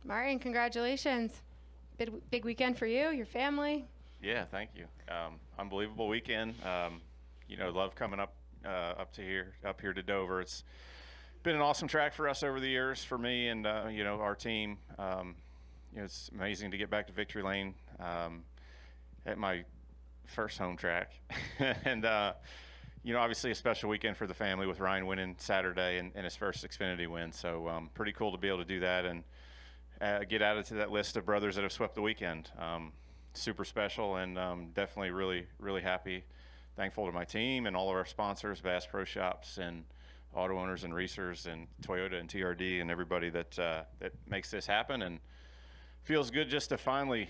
Martin, congratulations. Big weekend for you, your family. Yeah, thank you. Unbelievable weekend. Love coming up here to Dover. It's been an awesome track for us over the years, for me and our team. It's amazing to get back to Victory Lane at my first home track, and obviously a special weekend for the family with Ryan winning Saturday and his first Xfinity win. So pretty cool to be able to do that and get added to that list of brothers that have swept the weekend. Super special, and definitely really, really happy, thankful to my team and all of our sponsors, Bass Pro Shops and auto owners and racers and Toyota and TRD and everybody that makes this happen. And feels good just to finally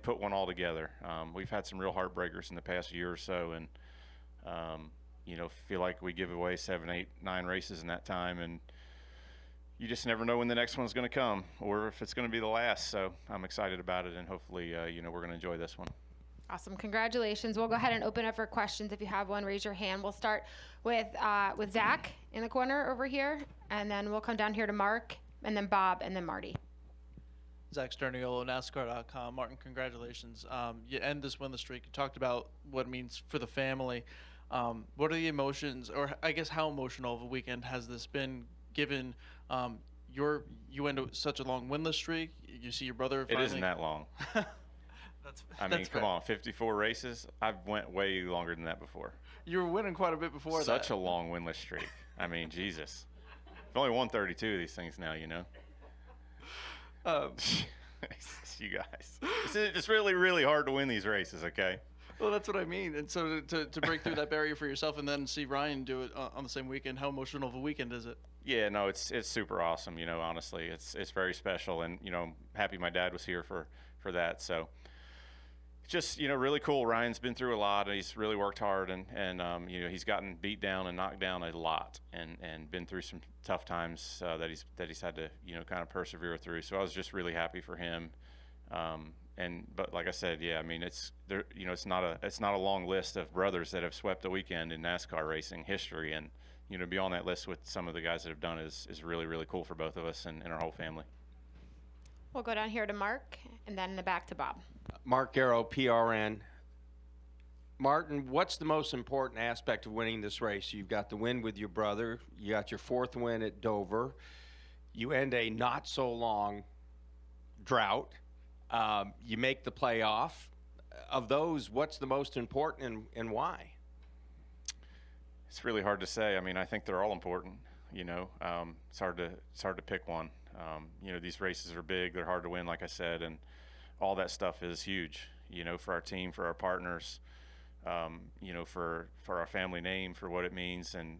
put one all together. We've had some real heartbreakers in the past year or so, and feel like we give away 7, 8, 9 races in that time, and you just never know when the next one's going to come or if it's going to be the last. So I'm excited about it, and hopefully, we're going to enjoy this one. Awesome. Congratulations. We'll go ahead and open up for questions. If you have one, raise your hand. We'll start with Zach in the corner over here, and then we'll come down here to Mark, and then Bob, and then Marty. Zach Sterniolo, NASCAR.com. Martin, congratulations. You end this winless streak. You talked about what it means for the family. What are the emotions, or I guess how emotional of a weekend has this been, given you end such a long winless streak? You see your brother finally. It isn't that long. That's come on, 54 races. I've went way longer than that before. You were winning quite a bit before that. Such a long winless streak. Jesus. I've only won 32 of these things now, You guys. It's really, really hard to win these races, okay? Well, that's what I mean. And so to break through that barrier for yourself and then see Ryan do it on the same weekend, how emotional of a weekend is it? Yeah, no, it's super awesome, honestly. It's very special, and, I'm happy my dad was here for that. So just, really cool. Ryan's been through a lot, and he's really worked hard, and he's gotten beat down and knocked down a lot, and been through some tough times that he's had to, kind of persevere through. So I was just really happy for him. But like I said, yeah, it's there. It's not a long list of brothers that have swept a weekend in NASCAR racing history, and to be on that list with some of the guys that have done is really, really cool for both of us and our whole family. We'll go down here to Mark, and then in the back to Bob. Mark Garrow, PRN. Martin, what's the most important aspect of winning this race? You've got the win with your brother. You got your 4th win at Dover. You end a not-so-long drought. You make the playoff. Of those, what's the most important and why? It's really hard to say. I think they're all important. It's hard to pick one. These races are big. They're hard to win, like I said, and all that stuff is huge. For our team, for our partners, for our family name, for what it means, and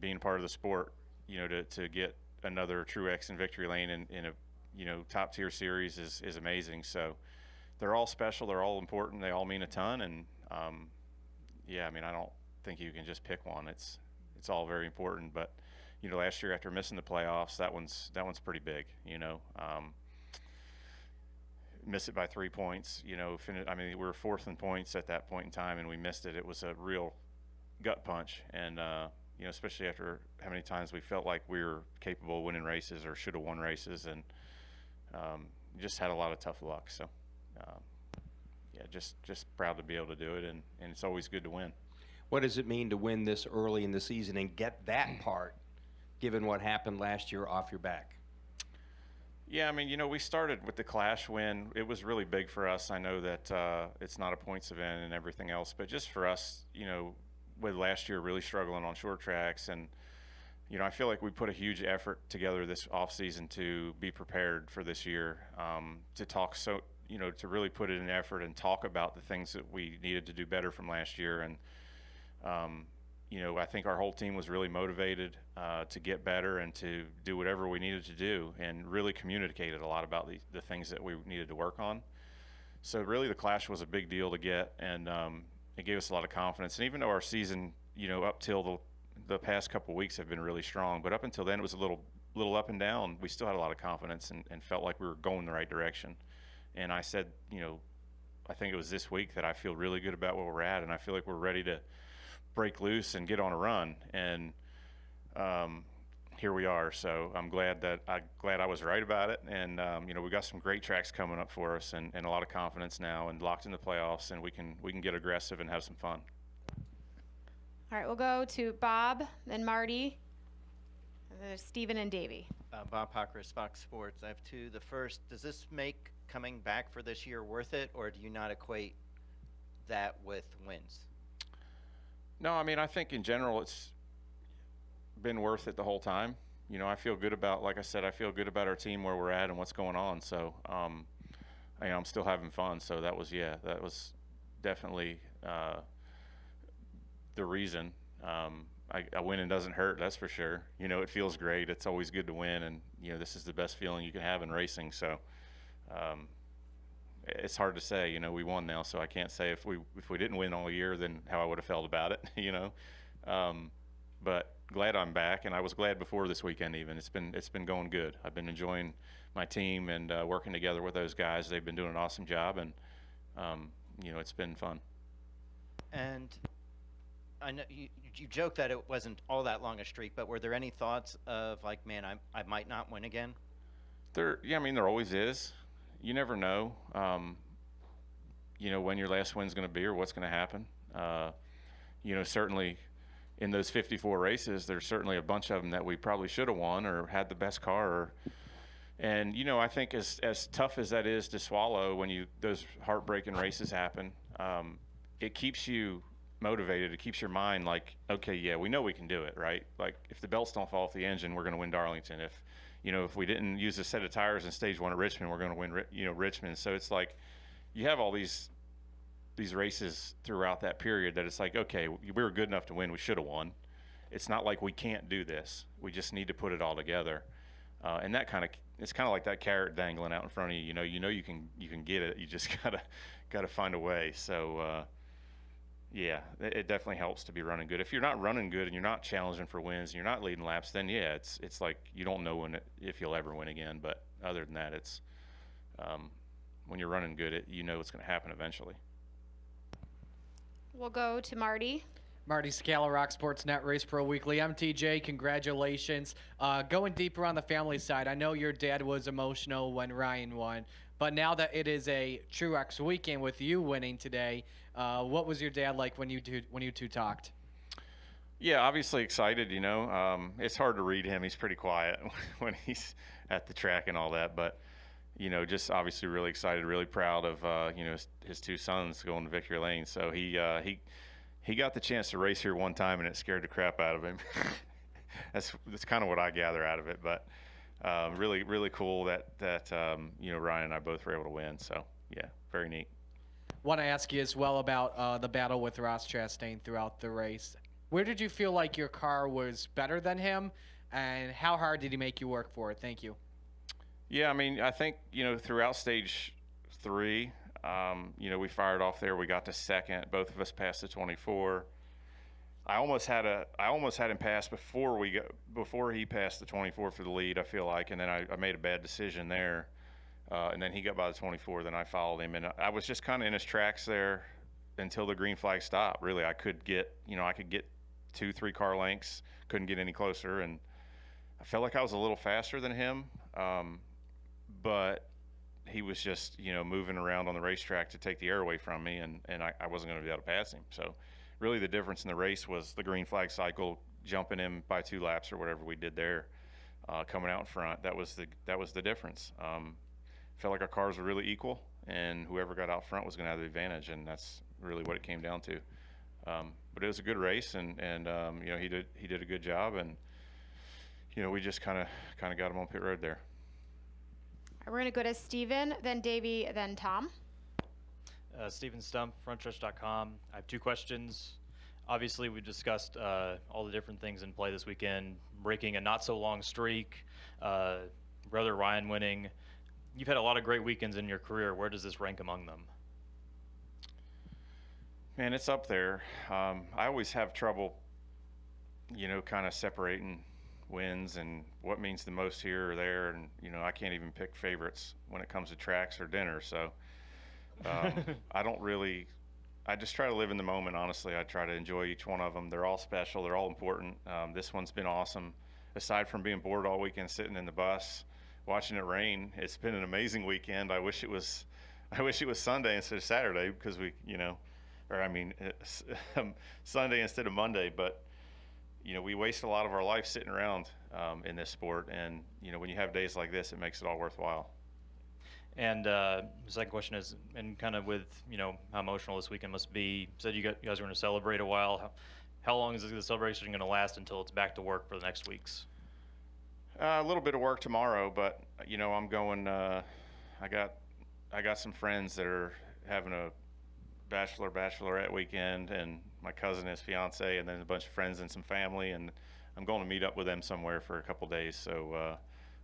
being part of the sport. To get another Truex in Victory Lane in a top tier series is amazing. So they're all special. They're all important. They all mean a ton. And I don't think you can just pick one. It's all very important. But last year after missing the playoffs, that one's pretty big. Miss it by 3 points. We were 4th in points at that point in time, and we missed it. It was a real gut punch, and especially after how many times we felt like we were capable of winning races or should have won races, and just had a lot of tough luck. So, just proud to be able to do it, and it's always good to win. What does it mean to win this early in the season and get that part, given what happened last year, off your back? Yeah, we started with the Clash win. It was really big for us. I know that it's not a points event and everything else, but just for us, with last year really struggling on short tracks, and I feel like we put a huge effort together this offseason to be prepared for this year, to talk to really put it in effort and talk about the things that we needed to do better from last year. And I think our whole team was really motivated to get better and to do whatever we needed to do, and really communicated a lot about the things that we needed to work on. So really the Clash was a big deal to get, and it gave us a lot of confidence. And even though our season, up till the past couple of weeks have been really strong, but up until then it was a little up and down, we still had a lot of confidence and felt like we were going the right direction. And I said, I think it was this week that I feel really good about where we're at, and I feel like we're ready to break loose and get on a run. And here we are. So I'm glad I was right about it. And you know, we got some great tracks coming up for us, and a lot of confidence now, and locked in the playoffs, and we can get aggressive and have some fun. All right, we'll go to Bob, then Marty, and then there's Steven and Davey. Bob Pockris, Fox Sports. I have two. The first, does this make coming back for this year worth it, or do you not equate that with wins? No, I mean, I think in general it's been worth it the whole time. You know, I feel good about, like I said, I feel good about our team, where we're at and what's going on. So, you know, I'm still having fun. So that was definitely the reason. A winning doesn't hurt, that's for sure. You know, it feels great. It's always good to win, and you know, this is the best feeling you can have in racing. So, it's hard to say. You know, we won now, so I can't say if we didn't win all year, then how I would have felt about it. You know, but glad I'm back, and I was glad before this weekend. Even it's been going good. I've been enjoying my team and working together with those guys. They've been doing an awesome job, and you know, it's been fun. And I know you joked that it wasn't all that long a streak, but were there any thoughts of like, man, I might not win again? Yeah, I mean, there always is. You never know, you know, when your last win's going to be or what's going to happen. You know, certainly in those 54 races, there's certainly a bunch of them that we probably should have won or had the best car. And you know, I think as tough as that is to swallow when those heartbreaking races happen, it keeps you motivated. It keeps your mind like, okay, yeah, we know we can do it, right? Like if the belts don't fall off the engine, we're going to win Darlington. If we didn't use a set of tires in stage 1 at Richmond, we're going to win, you know, Richmond. So it's like you have all these races throughout that period that it's like, okay, we were good enough to win. We should have won. It's not like we can't do this. We just need to put it all together. And that it's kind of like that carrot dangling out in front of you. You know you can get it. You just gotta find a way. So yeah, it definitely helps to be running good. If you're not running good and you're not challenging for wins and you're not leading laps, then yeah, it's like you don't know if you'll ever win again. But other than that, it's when you're running good, you know what's going to happen eventually. We'll go to Marty. Marty Scala, Rock Sports Net Race Pro Weekly. MTJ, congratulations. Going deeper on the family side, I know your dad was emotional when Ryan won, but now that it is a Truex weekend with you winning today, what was your dad like when you two talked? Yeah, obviously excited. You know, it's hard to read him. He's pretty quiet when he's at the track and all that, but you know, just obviously really excited, really proud of you know, his two sons going to victory lane. So he got the chance to race here one time, and it scared the crap out of him. That's kind of what I gather out of it. But really, really cool that you know, Ryan and I both were able to win. So yeah, very neat. Want to ask you as well about the battle with Ross Chastain throughout the race. Where did you feel like your car was better than him, and how hard did he make you work for it? Thank you. Yeah, I mean, I think, you know, throughout stage 3, you know, we fired off there. We got to second. Both of us passed the 24. I almost had him pass before he passed the 24 for the lead, I feel like, and then I made a bad decision there. And then he got by the 24, then I followed him. And I was just kind of in his tracks there until the green flag stopped. Really, I could get 2-3 car lengths, couldn't get any closer. And I felt like I was a little faster than him. But he was just, you know, moving around on the racetrack to take the air away from me, and I wasn't going to be able to pass him. So really the difference in the race was the green flag cycle, jumping him by 2 laps or whatever we did there, coming out in front. That was the difference. Felt like our cars were really equal, and whoever got out front was going to have the advantage, and that's really what it came down to. But it was a good race, and you know, he did a good job, and you know, we just kind of got him on pit road there. We're going to go to Steven, then Davey, then Tom. Steven Stump, frontstretch.com. I have 2 questions. Obviously, we discussed all the different things in play this weekend, breaking a not-so-long streak, brother Ryan winning. You've had a lot of great weekends in your career. Where does this rank among them? Man, it's up there. I always have trouble, you know, kind of separating wins and what means the most here or there, and you know, I can't even pick favorites when it comes to tracks or dinner. So I just try to live in the moment. Honestly, I try to enjoy each one of them. They're all special, they're all important. This one's been awesome. aside from being bored all weekend sitting in the bus watching it rain, it's been an amazing weekend. I wish it was Sunday instead of Saturday because Sunday instead of Monday. But we waste a lot of our life sitting around in this sport, and when you have days like this, it makes it all worthwhile. And the second question is, and kind of with how emotional this weekend must be. You said you guys are going to celebrate a while. How long is the celebration going to last until it's back to work for the next weeks? A little bit of work tomorrow, but I'm going. I got some friends that are having a bachelorette weekend, and my cousin, his fiance, and then a bunch of friends and some family, and I'm going to meet up with them somewhere for a couple days. So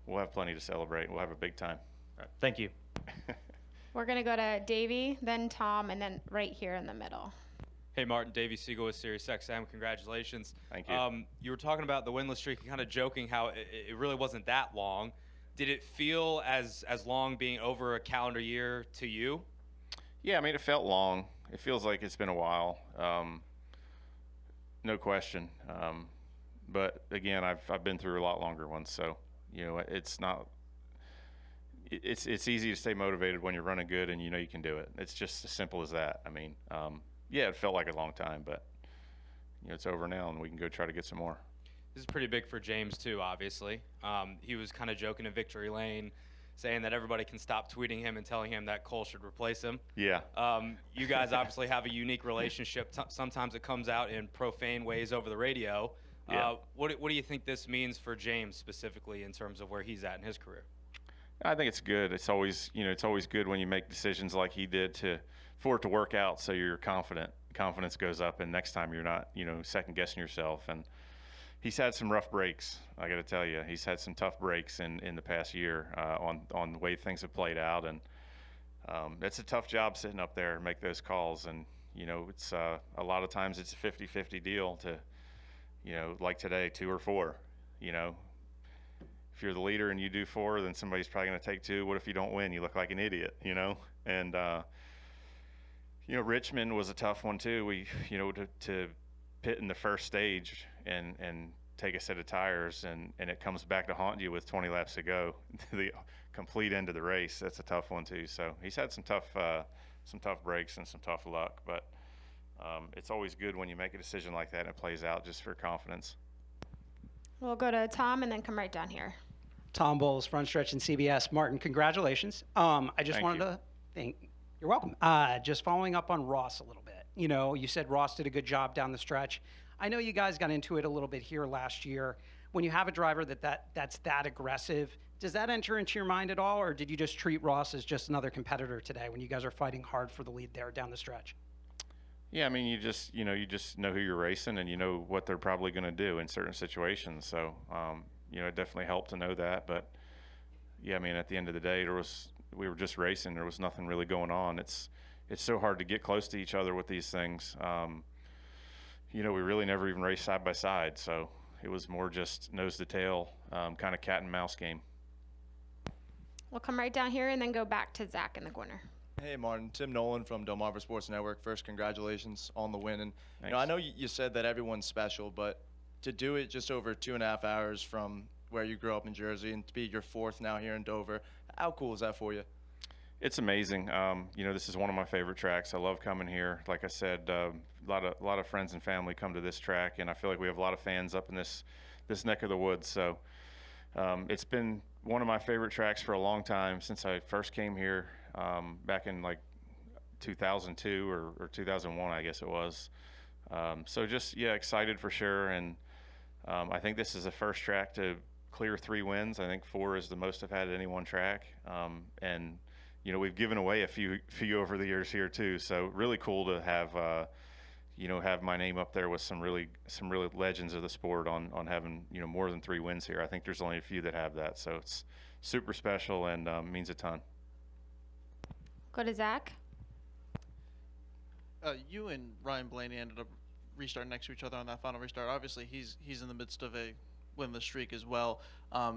we'll have plenty to celebrate. We'll have a big time. All right, thank you. We're going to go to Davey, then Tom, and then right here in the middle. Hey, Martin, Davey Siegel with SiriusXM. Congratulations. Thank you. You were talking about the winless streak and kind of joking how it really wasn't that long. Did it feel as long being over a calendar year to you? Yeah, I mean, it felt long. It feels like it's been a while. No question. But again, I've been through a lot longer ones, so it's not. It's easy to stay motivated when you're running good and you can do it. It's just as simple as that. I mean, yeah, it felt like a long time, but it's over now, and we can go try to get some more. This is pretty big for James too, obviously. He was kind of joking in victory lane, saying that everybody can stop tweeting him and telling him that Cole should replace him. Yeah. You guys obviously have a unique relationship. Sometimes it comes out in profane ways over the radio. Yeah. What do you think this means for James specifically in terms of where he's at in his career? I think it's good. It's always good when you make decisions like he did for it to work out, so you're confident. Confidence goes up, and next time you're not second guessing yourself. And he's had some rough breaks. I got to tell you, he's had some tough breaks in the past year on the way things have played out, and it's a tough job sitting up there and make those calls. And it's a lot of times it's a 50-50 deal to like today, 2 or 4. If you're the leader and you do 4, then somebody's probably going to take 2. What if you don't win? You look like an idiot, And Richmond was a tough one too. We, to pit in the first stage and take a set of tires, and it comes back to haunt you with 20 laps to go, the complete end of the race. That's a tough one too. So he's had some tough breaks and some tough luck, but it's always good when you make a decision like that and it plays out just for confidence. We'll go to Tom and then come right down here. Tom Bowles, Front Stretch and CBS. Martin, congratulations. I just wanted to thank. You're welcome. Just following up on Ross a little bit. You said Ross did a good job down the stretch. I know you guys got into it a little bit here last year. When you have a driver that's that aggressive, does that enter into your mind at all, or did you just treat Ross as just another competitor today when you guys are fighting hard for the lead there down the stretch? Yeah, I mean, you just know who you're racing, and you know what they're probably going to do in certain situations. So, it definitely helped to know that. But yeah, I mean, at the end of the day, we were just racing. There was nothing really going on. It's so hard to get close to each other with these things. We really never even raced side by side. So it was more just nose to tail, kind of cat and mouse game. We'll come right down here and then go back to Zach in the corner. Hey, Martin. Tim Nolan from Dover Sports Network. First, congratulations on the win. And I know you said that everyone's special, but to do it just over 2.5 hours from where you grew up in Jersey and to be your 4th now here in Dover, how cool is that for you? It's amazing. This is one of my favorite tracks. I love coming here. Like I said, a lot of friends and family come to this track, and I feel like we have a lot of fans up in this neck of the woods. So it's been one of my favorite tracks for a long time since I first came here. Back in like 2002 or 2001, I guess it was. So just, excited for sure. And I think this is the first track to clear 3 wins. I think 4 is the most I've had at any one track. And we've given away a few over the years here too. So really cool to have, have my name up there with some really legends of the sport on having, more than 3 wins here. I think there's only a few that have that. So it's super special and means a ton. Go to Zach. You and Ryan Blaney ended up restarting next to each other on that final restart. Obviously, he's in the midst of a winless streak as well. I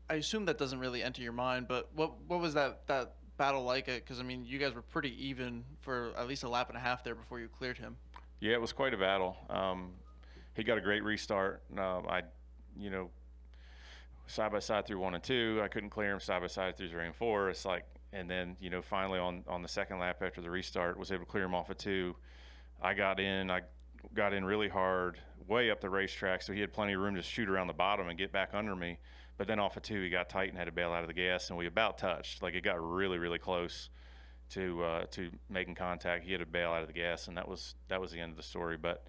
assume that doesn't really enter your mind, but what was that battle like? Because I mean, you guys were pretty even for at least a lap and a half there before you cleared him. Yeah, it was quite a battle. He got a great restart. side by side through 1 and 2. I couldn't clear him side by side through 3 and 4. It's like, and then, you know, finally on the second lap after the restart, was able to clear him off of 2. I got in really hard, way up the racetrack, so he had plenty of room to shoot around the bottom and get back under me. But then off of 2, he got tight and had to bail out of the gas, and we about touched. Like, it got really, really close to making contact. He had to bail out of the gas, and that was the end of the story. But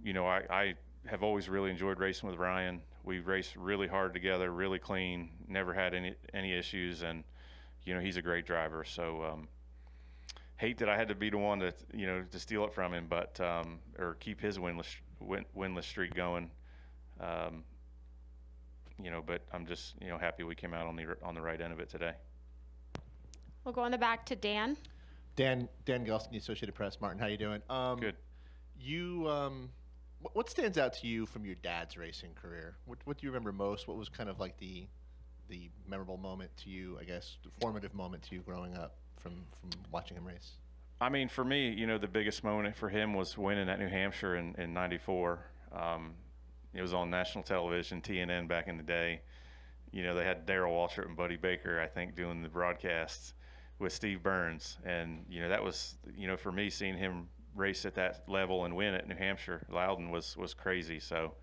you know, I have always really enjoyed racing with Ryan. We raced really hard together, really clean, never had any issues, and you know, he's a great driver. So hate that I had to be the one to, you know, to steal it from him, but or keep his winless streak going. You know, but I'm just, you know, happy we came out on the right end of it today. We'll go in the back to Dan. Dan Gelston, Associated Press. Martin, how you doing? Good. What stands out to you from your dad's racing career? What do you remember most? What was kind of like the memorable moment to you, I guess, the formative moment to you growing up from watching him race? I mean, for me, you know, the biggest moment for him was winning at New Hampshire in '94. It was on national television, TNN back in the day. You know, they had Darrell Waltrip and Buddy Baker, I think, doing the broadcasts with Steve Burns. And, you know, that was, you know, for me, seeing him race at that level and win at New Hampshire, Loudon, was crazy. So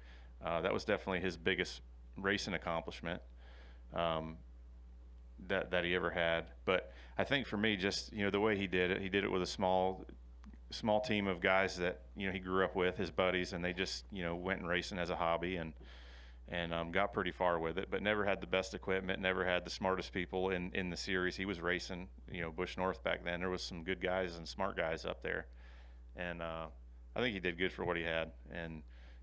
that was definitely his biggest racing accomplishment that he ever had. But I think for me, just, you know, the way he did it with a small team of guys that, you know, he grew up with, his buddies, and they just, you know, went and racing as a hobby and got pretty far with it, but never had the best equipment, never had the smartest people in the series. He was racing, you know, Busch North back then. There was some good guys and smart guys up there. And I think he did good for what he had. And,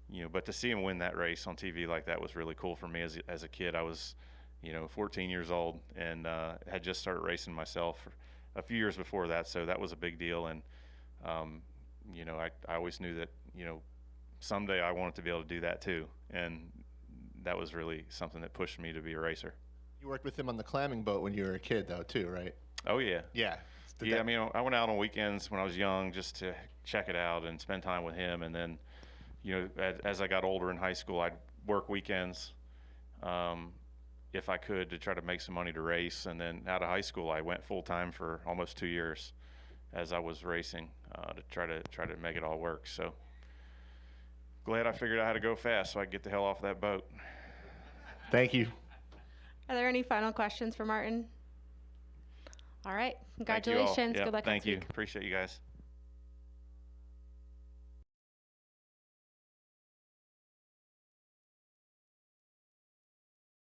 you know, but to see him win that race on TV like that was really cool for me as a kid. I was, you know, 14 years old and had just started racing myself a few years before that. So that was a big deal. And, you know, I always knew that, you know, someday I wanted to be able to do that too. And that was really something that pushed me to be a racer. You worked with him on the clamming boat when you were a kid, though, too, right? Oh, yeah. Yeah. I mean, I went out on weekends when I was young just to check it out and spend time with him. And then, you know, as I got older in high school, I'd work weekends if I could to try to make some money to race. And then out of high school, I went full time for almost 2 years as I was racing to try to make it all work. So glad I figured out how to go fast so I could get the hell off that boat. Thank you. Are there any final questions for Martin? All right. Thank you all. Congratulations. Yep, Good luck thank next you. week. Appreciate you guys.